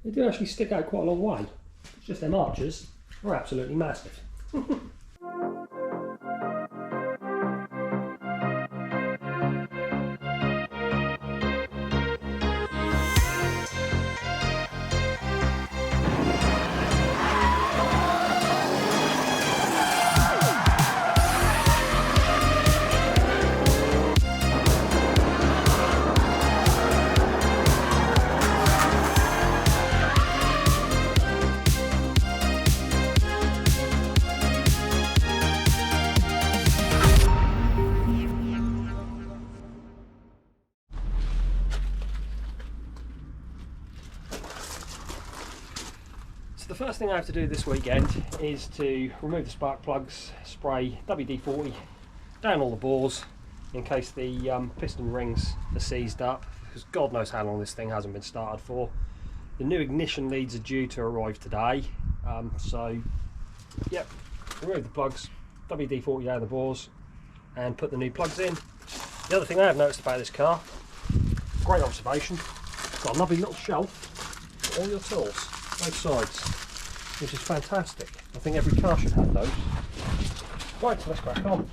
They do actually stick out quite a long way. It's just them arches are absolutely massive. The first thing I have to do this weekend is to remove the spark plugs, spray WD-40 down all the bores in case the piston rings are seized up, because God knows how long this thing hasn't been started for. The new ignition leads are due to arrive today, so yep, remove the plugs, WD-40 down the bores and put the new plugs in. The other thing I have noticed about this car, great observation, it's got a lovely little shelf for all your tools, both sides, which is fantastic. I think every car should have those. Right, so let's crack on.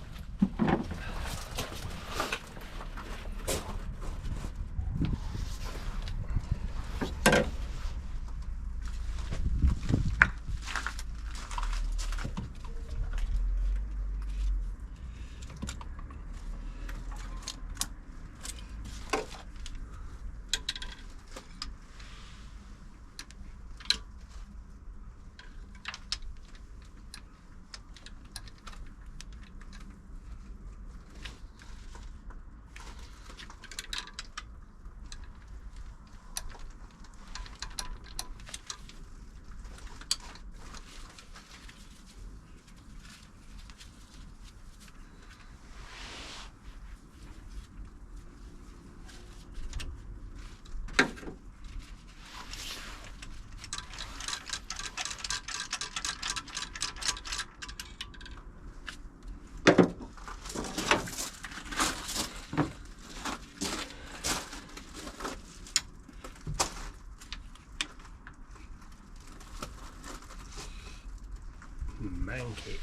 Manky.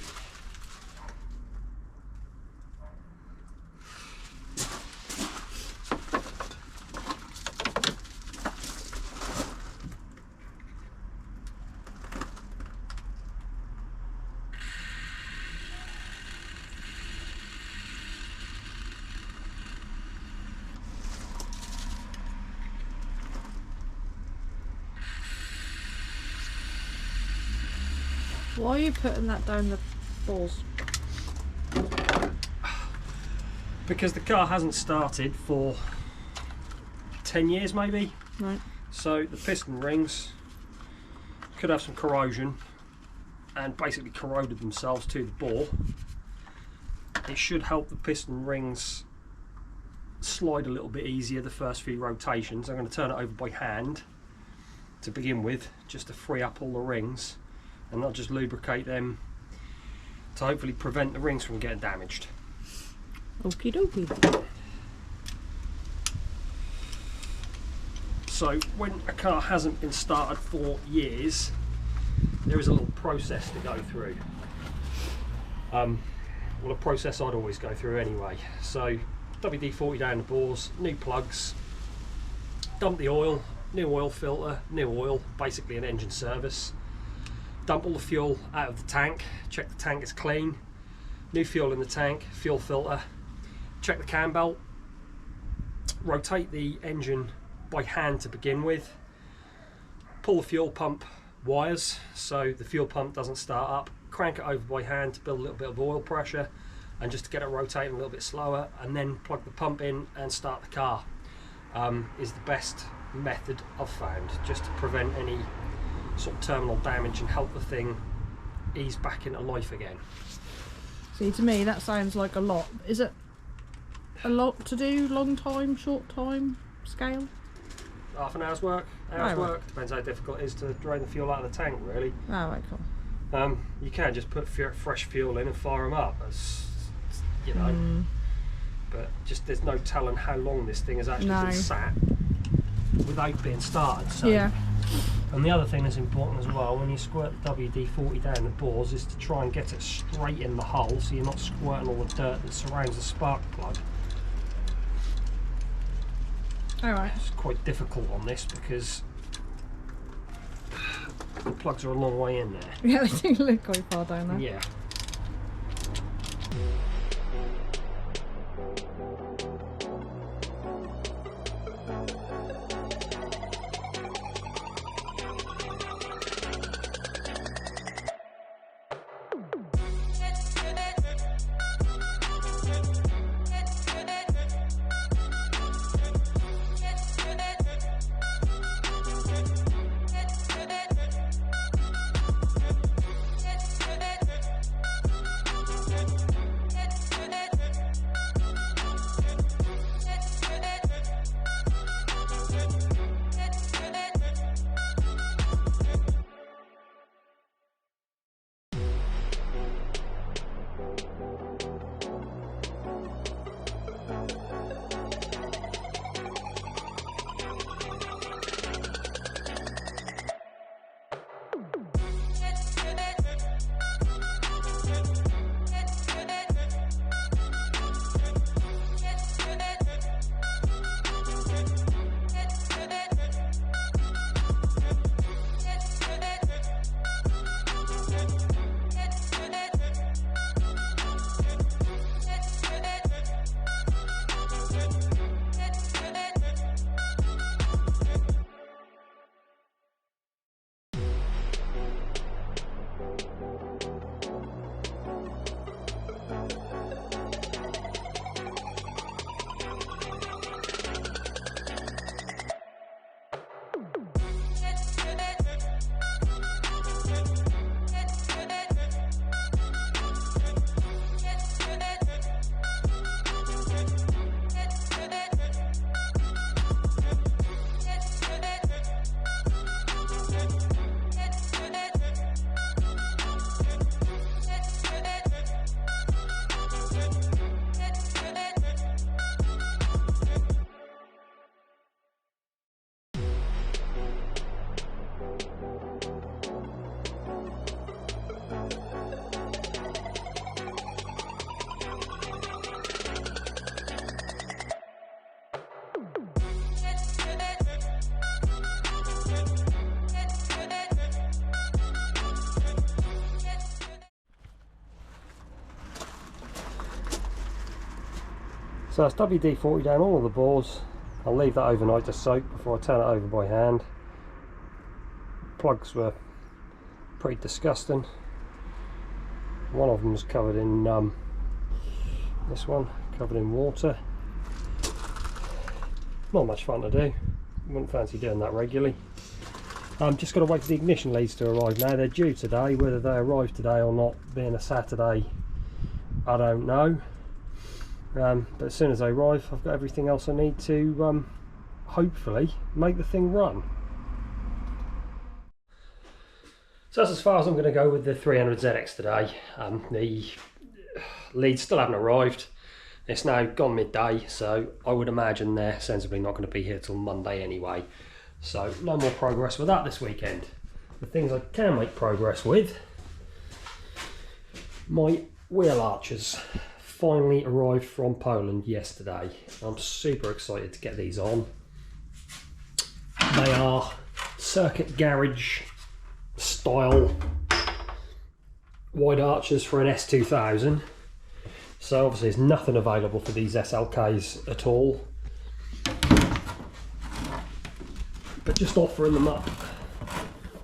Why are you putting that down the balls? Because the car hasn't started for 10 years maybe. Right. So the piston rings could have some corrosion and basically corroded themselves to the bore. It should help the piston rings slide a little bit easier the first few rotations. I'm going to turn it over by hand to begin with, just to free up all the rings and not just lubricate them, to hopefully prevent the rings from getting damaged. Okie dokie. So when a car hasn't been started for years, there is a little process to go through. Well, a process I'd always go through anyway. So WD-40 down the bores, new plugs, dump the oil, new oil filter, new oil, basically an engine service. Dump all the fuel out of the tank, check the tank is clean, new fuel in the tank, fuel filter, check the cam belt, rotate the engine by hand to begin with, pull the fuel pump wires so the fuel pump doesn't start up, crank it over by hand to build a little bit of oil pressure and just to get it rotating a little bit slower, and then plug the pump in and start the car. Is the best method I've found, just to prevent any sort of terminal damage and help the thing ease back into life again. See, to me that sounds like a lot. Is it a lot to do? Long time, short time scale? Half an hour's work, hour's work, depends how difficult it is to drain the fuel out of the tank really. Oh, right, cool. You can just put fresh fuel in and fire them up, you know, but just there's no telling how long this thing has actually been sat. without being started. So. Yeah. And the other thing that's important as well, when you squirt the WD-40 down the bores, is to try and get it straight in the hole, so you're not squirting all the dirt that surrounds the spark plug. Alright. It's quite difficult on this because the plugs are a long way in there. Yeah, they do look quite far down there. Yeah. So that's WD-40 down all of the bores. I'll leave that overnight to soak before I turn it over by hand. Plugs were pretty disgusting. One of them was covered in this one covered in water. Not much fun to do. Wouldn't fancy doing that regularly. Just got to wait for the ignition leads to arrive now. They're due today. Whether they arrive today or not, being a Saturday, I don't know. But as soon as they arrive, I've got everything else I need to hopefully make the thing run. So that's as far as I'm going to go with the 300ZX today. The leads still haven't arrived. It's now gone midday, so I would imagine they're sensibly not going to be here till Monday anyway. So no more progress with that this weekend. The things I can make progress with, my wheel arches finally arrived from Poland yesterday. I'm super excited to get these on. They are circuit garage style wide arches for an S2000. So obviously there's nothing available for these SLKs at all. But just offering them up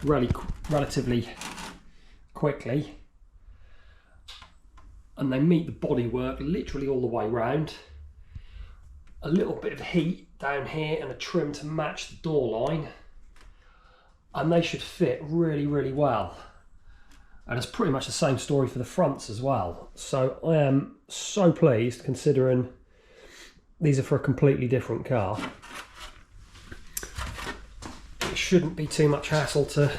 relatively quickly. And they meet the bodywork literally all the way round. A little bit of heat down here and a trim to match the door line, and they should fit really, really well. And it's pretty much the same story for the fronts as well. So I am so pleased, considering these are for a completely different car. It shouldn't be too much hassle to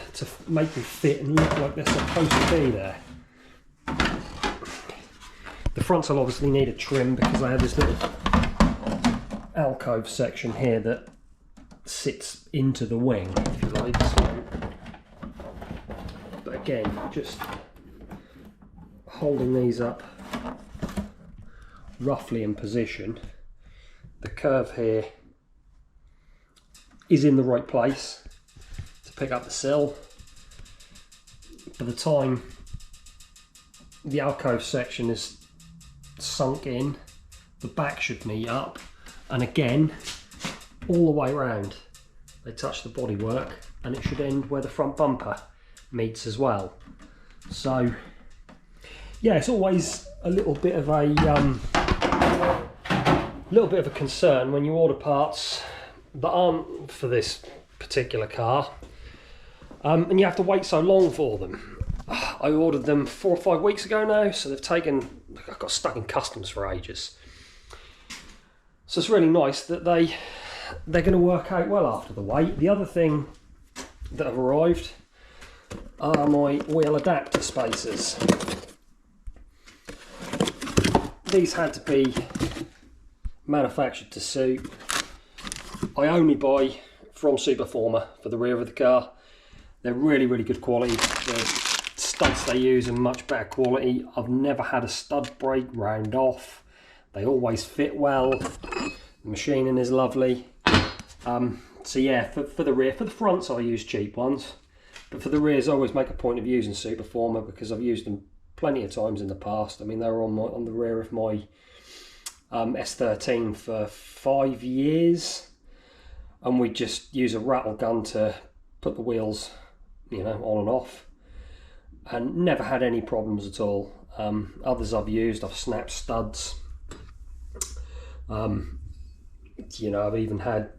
make them fit and look like they're supposed to be there. The fronts will obviously need a trim because I have this little alcove section here that sits into the wing, if you like. So, but again, just holding these up roughly in position, the curve here is in the right place to pick up the sill. By the time the alcove section is sunk in, the back should meet up, and again all the way around they touch the bodywork, and it should end where the front bumper meets as well. So yeah, it's always a little bit of a concern when you order parts that aren't for this particular car, and you have to wait so long for them. I ordered them 4 or 5 weeks ago now, so I got stuck in customs for ages. So it's really nice that they're going to work out well after the wait. The other thing that have arrived are my wheel adapter spacers. These had to be manufactured to suit. I only buy from Superformer for the rear of the car. They're really, really good quality. The studs they use are much better quality. I've never had a stud break, round off. They always fit well. The machining is lovely. So yeah, for the rear, for the fronts I use cheap ones, but for the rears I always make a point of using Superformer because I've used them plenty of times in the past. I mean, they were on the rear of my S13 for 5 years, and we just use a rattle gun to put the wheels, you know, on and off, and never had any problems at all. Others I've used, I've snapped studs. You know, I've even had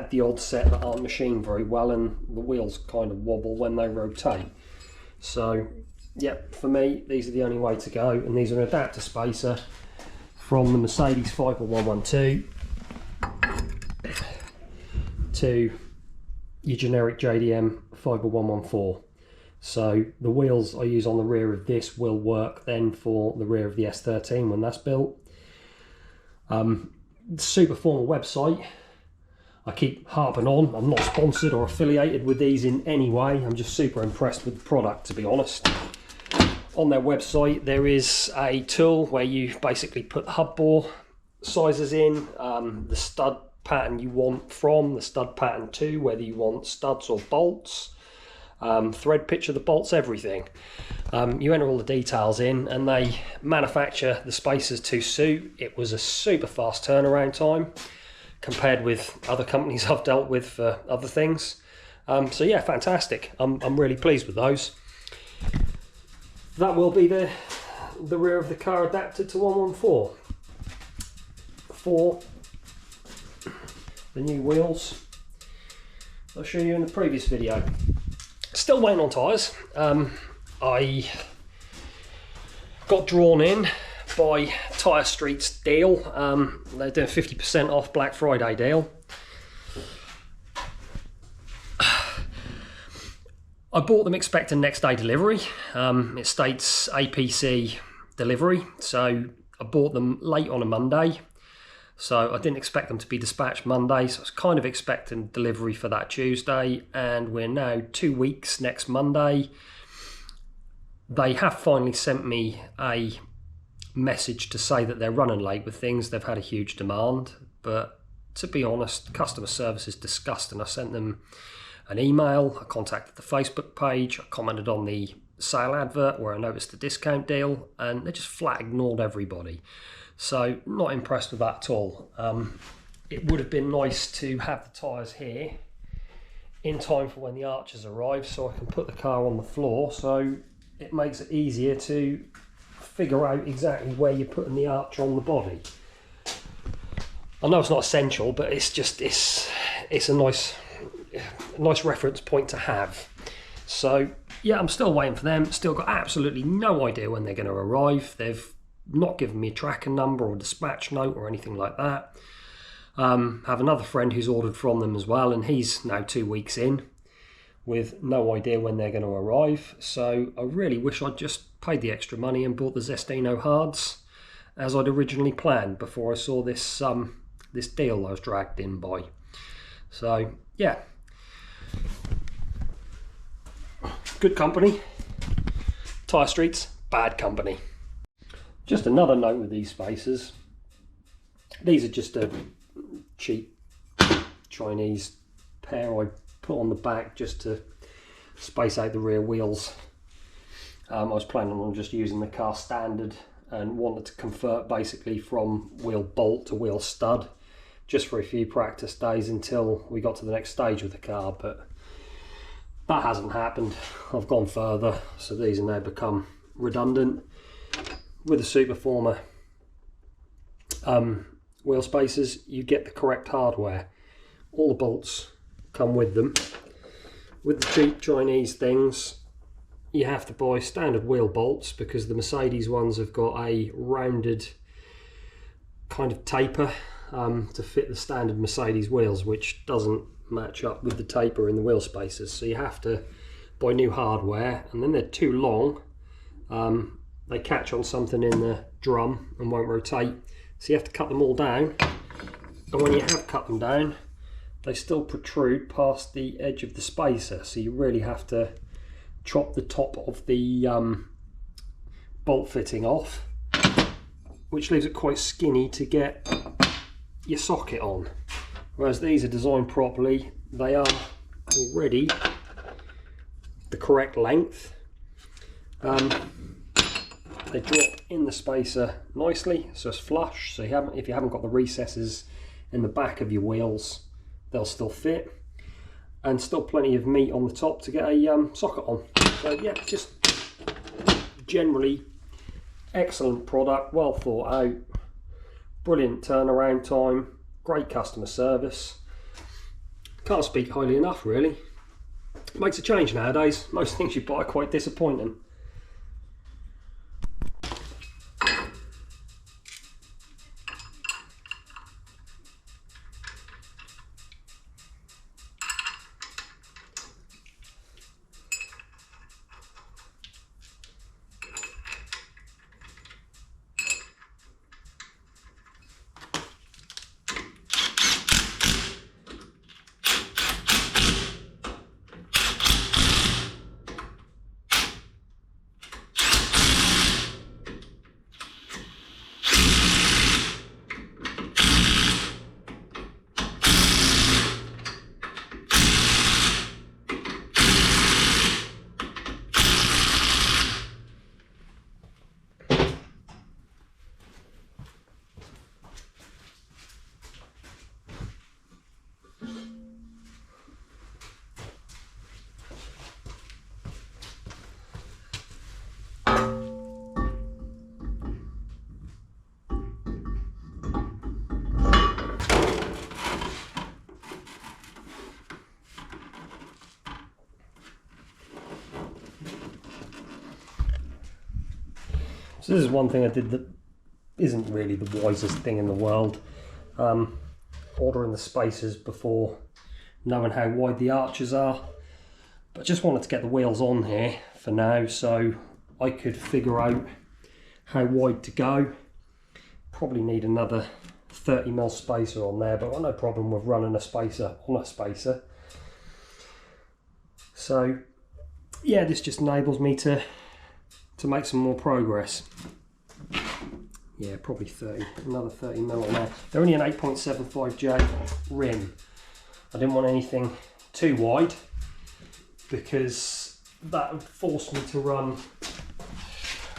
the odd set that aren't machined very well, and the wheels kind of wobble when they rotate. So yeah, for me, these are the only way to go, and these are an adapter spacer from the Mercedes 54112 to your generic JDM 54114. So the wheels I use on the rear of this will work then for the rear of the S13 when that's built. The Superformer website, I keep harping on, I'm not sponsored or affiliated with these in any way. I'm just super impressed with the product, to be honest. On their website there is a tool where you basically put hub bore sizes in, the stud pattern you want from, the stud pattern to, whether you want studs or bolts, thread pitch of the bolts, everything. You enter all the details in and they manufacture the spacers to suit. It was a super fast turnaround time compared with other companies I've dealt with for other things. So yeah, fantastic. I'm really pleased with those. That will be the rear of the car adapted to 114. For the new wheels I'll show you in the previous video. Still waiting on tyres. I got drawn in by Tyre Street's deal. They're doing 50% off Black Friday deal. I bought them expecting next day delivery. It states APC delivery, so I bought them late on a Monday. So I didn't expect them to be dispatched Monday, so I was kind of expecting delivery for that Tuesday, and we're now 2 weeks next Monday. They have finally sent me a message to say that they're running late with things. They've had a huge demand, but to be honest, customer service is disgusting. I sent them an email, I contacted the Facebook page, I commented on the sale advert where I noticed the discount deal, and they just flat ignored everybody. So not impressed with that at all. It would have been nice to have the tyres here in time for when the archers arrive, so I can put the car on the floor, so it makes it easier to figure out exactly where you're putting the arch on the body. I know it's not essential, but it's just it's a nice reference point to have. So yeah, I'm still waiting for them. Still got absolutely no idea when they're going to arrive. They've not given me a tracking number or dispatch note or anything like that. Have another friend who's ordered from them as well, and he's now 2 weeks in with no idea when they're going to arrive. So I really wish I'd just paid the extra money and bought the Zestino hards as I'd originally planned before I saw this this deal I was dragged in by. So yeah, good company. Tyre Streets, bad company. Just another note with these spacers. These are just a cheap Chinese pair I put on the back just to space out the rear wheels. I was planning on just using the car standard and wanted to convert basically from wheel bolt to wheel stud just for a few practice days until we got to the next stage with the car, but that hasn't happened. I've gone further, so these have now become redundant. With the Superformer wheel spacers, you get the correct hardware. All the bolts come with them. With the cheap Chinese things, you have to buy standard wheel bolts because the Mercedes ones have got a rounded kind of taper to fit the standard Mercedes wheels, which doesn't match up with the taper in the wheel spacers. So you have to buy new hardware, and then they're too long. They catch on something in the drum and won't rotate. So you have to cut them all down. And when you have cut them down, they still protrude past the edge of the spacer. So you really have to chop the top of the bolt fitting off, which leaves it quite skinny to get your socket on. Whereas these are designed properly, they are already the correct length. They drop in the spacer nicely, so it's flush. So if you haven't got the recesses in the back of your wheels, they'll still fit, and still plenty of meat on the top to get a socket on. So yeah, just generally excellent product, well thought out, brilliant turnaround time, great customer service. Can't speak highly enough, really. It makes a change nowadays. Most things you buy are quite disappointing. So this is one thing I did that isn't really the wisest thing in the world. Ordering the spacers before knowing how wide the arches are. But I just wanted to get the wheels on here for now so I could figure out how wide to go. Probably need another 30mm spacer on there, but I've got no problem with running a spacer on a spacer. So yeah, this just enables me to make some more progress. Yeah, probably another 30mm on there. They're only an 8.75J rim. I didn't want anything too wide because that would force me to run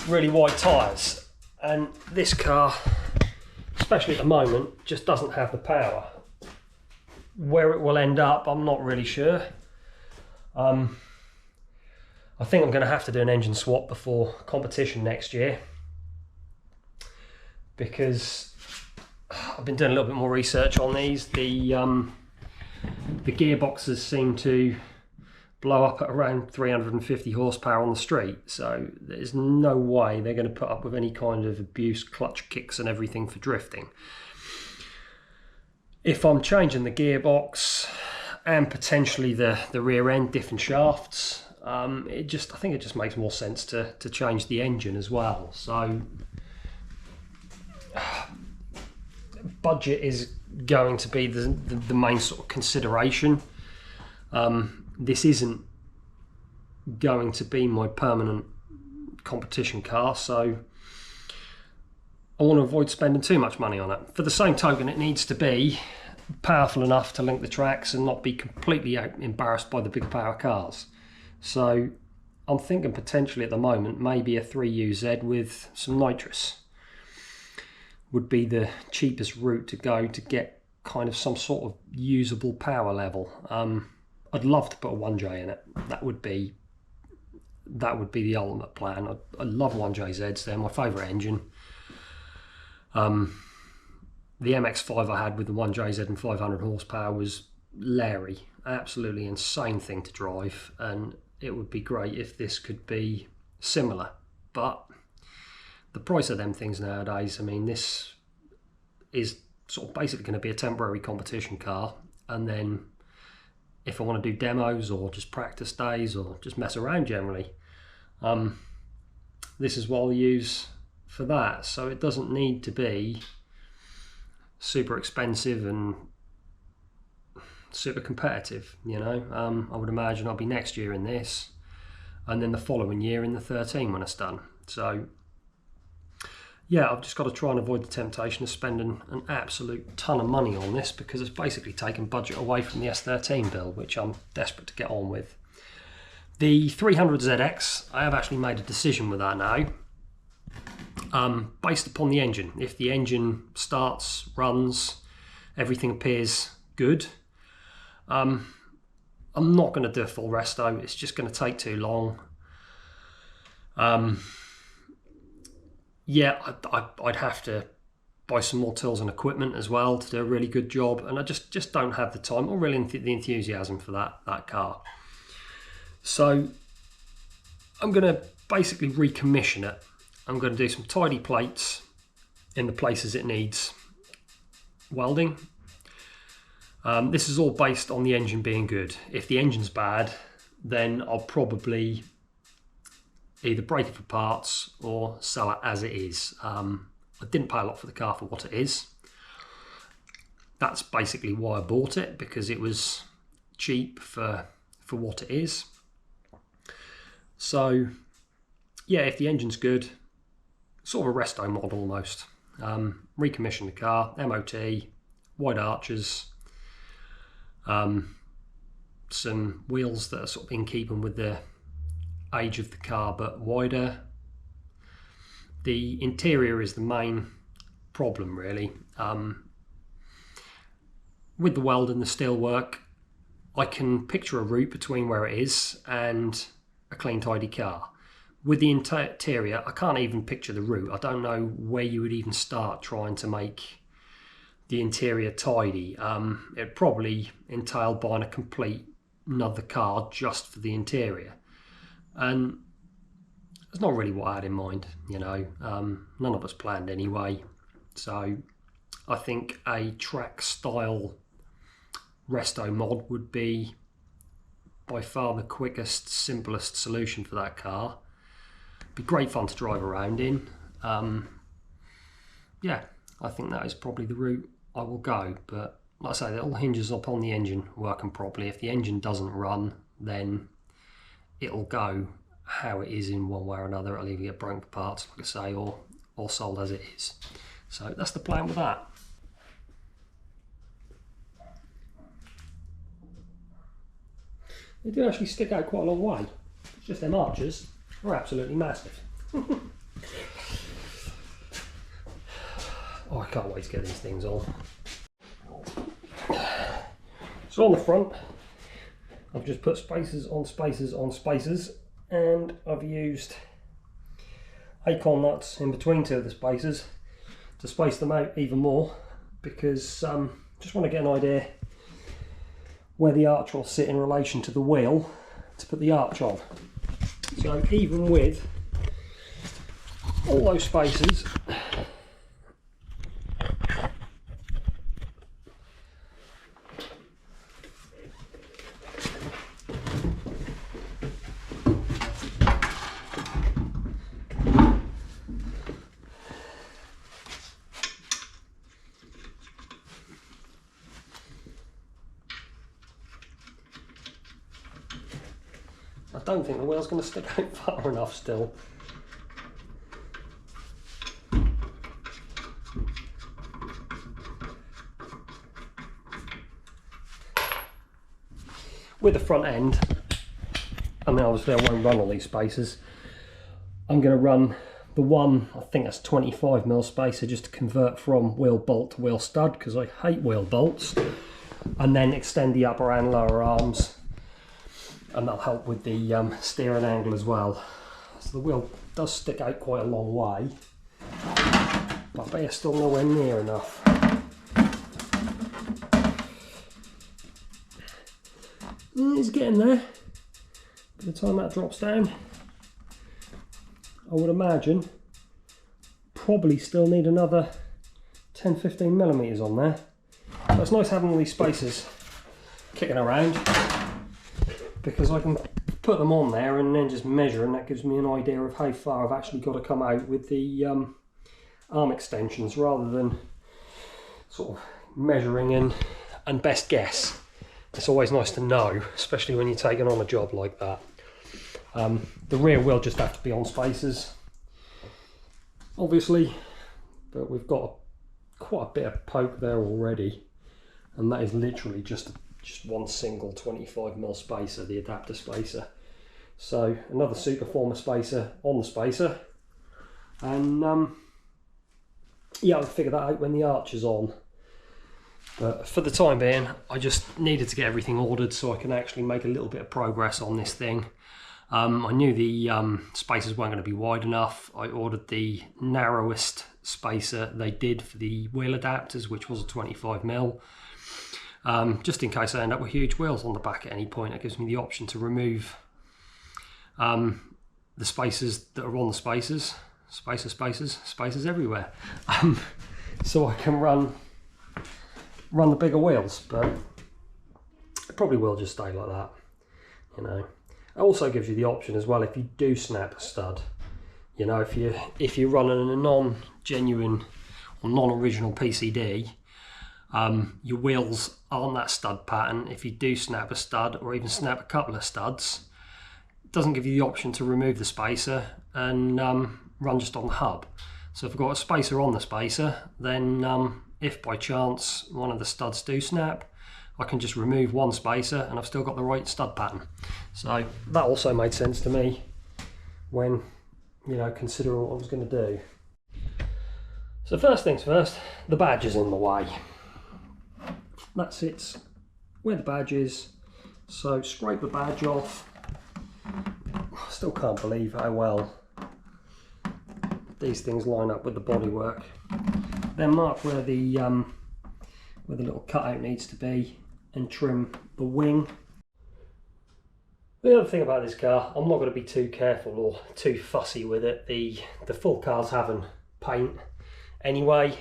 really wide tyres. And this car, especially at the moment, just doesn't have the power. Where it will end up, I'm not really sure. I think I'm going to have to do an engine swap before competition next year, because I've been doing a little bit more research on these. The gearboxes seem to blow up at around 350 horsepower on the street, so there's no way they're going to put up with any kind of abuse, clutch kicks and everything for drifting. If I'm changing the gearbox and potentially the rear end, different shafts, I think it just makes more sense to change the engine as well. So budget is going to be the main sort of consideration. This isn't going to be my permanent competition car, so I want to avoid spending too much money on it. For the same token, it needs to be powerful enough to link the tracks and not be completely embarrassed by the big power cars. So I'm thinking potentially at the moment maybe a 3UZ with some nitrous would be the cheapest route to go to get kind of some sort of usable power level. I'd love to put a 1J in it. That would be the ultimate plan. I love 1JZs, they're my favourite engine. The MX-5 I had with the 1JZ and 500 horsepower was Larry, absolutely insane thing to drive, and it would be great if this could be similar. But the price of them things nowadays, I mean, this is sort of basically going to be a temporary competition car, and then if I want to do demos or just practice days or just mess around generally, this is what I'll use for that. So it doesn't need to be super expensive and super competitive, you know. I would imagine I'll be next year in this, and then the following year in the 13 when it's done. So yeah, I've just got to try and avoid the temptation of spending an absolute ton of money on this, because it's basically taking budget away from the S13 build, which I'm desperate to get on with. The 300ZX, I have actually made a decision with that now, based upon the engine. If the engine starts, runs, everything appears good, I'm not going to do a full resto. It's just going to take too long. Yeah, I'd have to buy some more tools and equipment as well to do a really good job, and I just don't have the time or really the enthusiasm for that car. So I'm going to basically recommission it. I'm going to do some tidy plates in the places it needs welding. This is all based on the engine being good. If the engine's bad, then I'll probably either break it for parts or sell it as it is. I didn't pay a lot for the car for what it is. That's basically why I bought it, because it was cheap for what it is. So yeah, if the engine's good, sort of a resto mod almost. Recommission the car, MOT, wide arches, some wheels that are sort of in keeping with the age of the car but wider. The interior is the main problem really. With the weld and the steel work, I can picture a route between where it is and a clean tidy car. With the interior, I can't even picture the route. I don't know where you would even start trying to make the interior tidy. It'd probably entail buying a complete another car just for the interior, and it's not really what I had in mind, you know. None of us planned anyway, so I think a track style resto mod would be by far the quickest, simplest solution for that car. Be great fun to drive around in. Yeah, I think that is probably the route I will go, but like I say, it all hinges upon the engine working properly. If the engine doesn't run, then it'll go how it is in one way or another. It'll either get broken to parts, like I say, or sold as it is. So that's the plan with that. They do actually stick out quite a long way. It's just them arches are absolutely massive. Oh, I can't wait to get these things on. So on the front, I've just put spacers on spacers on spacers, and I've used acorn nuts in between two of the spacers to space them out even more, because just want to get an idea where the arch will sit in relation to the wheel to put the arch on. So even with all those spacers, I don't think the wheel's going to stick out far enough still. With the front end, I mean obviously I won't run all these spacers. I'm going to run the one, I think that's 25mm spacer, just to convert from wheel bolt to wheel stud, because I hate wheel bolts, and then extend the upper and lower arms, and that'll help with the steering angle as well. So the wheel does stick out quite a long way, but I bet it's still nowhere near enough. It's getting there. By the time that drops down, I would imagine probably still need another 10-15mm on there. But it's nice having all these spacers kicking around, because I can put them on there and then just measure, and that gives me an idea of how far I've actually got to come out with the arm extensions, rather than sort of measuring and best guess. It's always nice to know, especially when you're taking on a job like that. The rear will just have to be on spacers, obviously, but we've got quite a bit of poke there already, and that is literally just one single 25mm spacer, the adapter spacer. So another Superformer spacer on the spacer, and yeah, I'll figure that out when the arch is on. But for the time being, I just needed to get everything ordered so I can actually make a little bit of progress on this thing. I knew the spacers weren't going to be wide enough. I ordered the narrowest spacer they did for the wheel adapters, which was a 25mm. Just in case I end up with huge wheels on the back at any point, it gives me the option to remove the spacers that are on the spacers. Spacers everywhere. So I can run the bigger wheels, but it probably will just stay like that, you know. It also gives you the option as well, if you do snap a stud, you know, if you're running a non-genuine or non-original PCD, your wheels are on that stud pattern. If you do snap a stud, or even snap a couple of studs, it doesn't give you the option to remove the spacer and run just on the hub. So if I've got a spacer on the spacer, then if by chance one of the studs do snap, I can just remove one spacer and I've still got the right stud pattern. So that also made sense to me when, you know, considering what I was going to do. So first things first, the badge is in the way. That sits where the badge is, so scrape the badge off. I still can't believe how well these things line up with the bodywork. Then mark where the little cutout needs to be, and trim the wing. The other thing about this car, I'm not going to be too careful or too fussy with it. The full car's having paint anyway.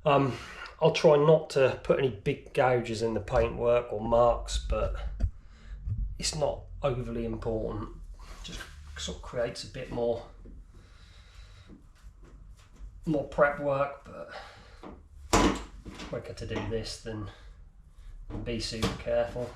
I'll try not to put any big gouges in the paintwork or marks, but it's not overly important. Just sort of creates a bit more prep work, but quicker to do this than be super careful.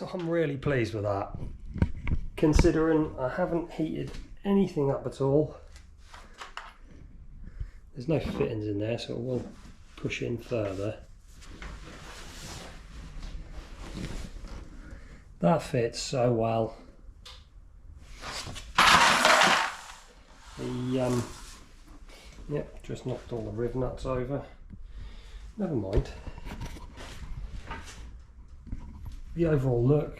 So I'm really pleased with that, considering I haven't heated anything up at all. There's no fittings in there, so it will push in further. That fits so well. Yep, just knocked all the riv nuts over. Never mind. The overall look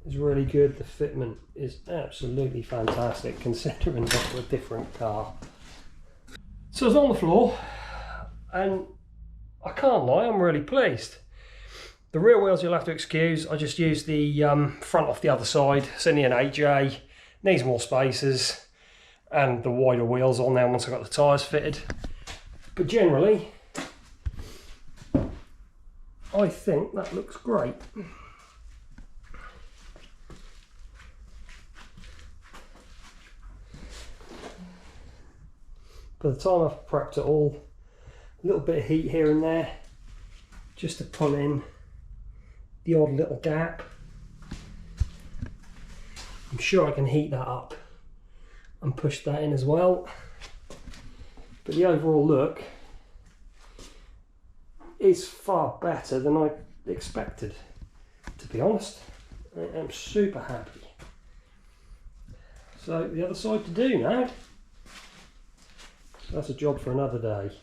is really good. The fitment is absolutely fantastic, considering it's a different car. So it's on the floor, and I can't lie, I'm really pleased. The rear wheels you'll have to excuse. I just used the front off the other side. It's only an 8J, needs more spaces, and the wider wheels on there once I got the tyres fitted. But generally, I think that looks great. By the time I've prepped it all, a little bit of heat here and there, just to pull in the odd little gap. I'm sure I can heat that up and push that in as well. But the overall look is far better than I expected, to be honest. I am super happy. So the other side to do now. That's a job for another day.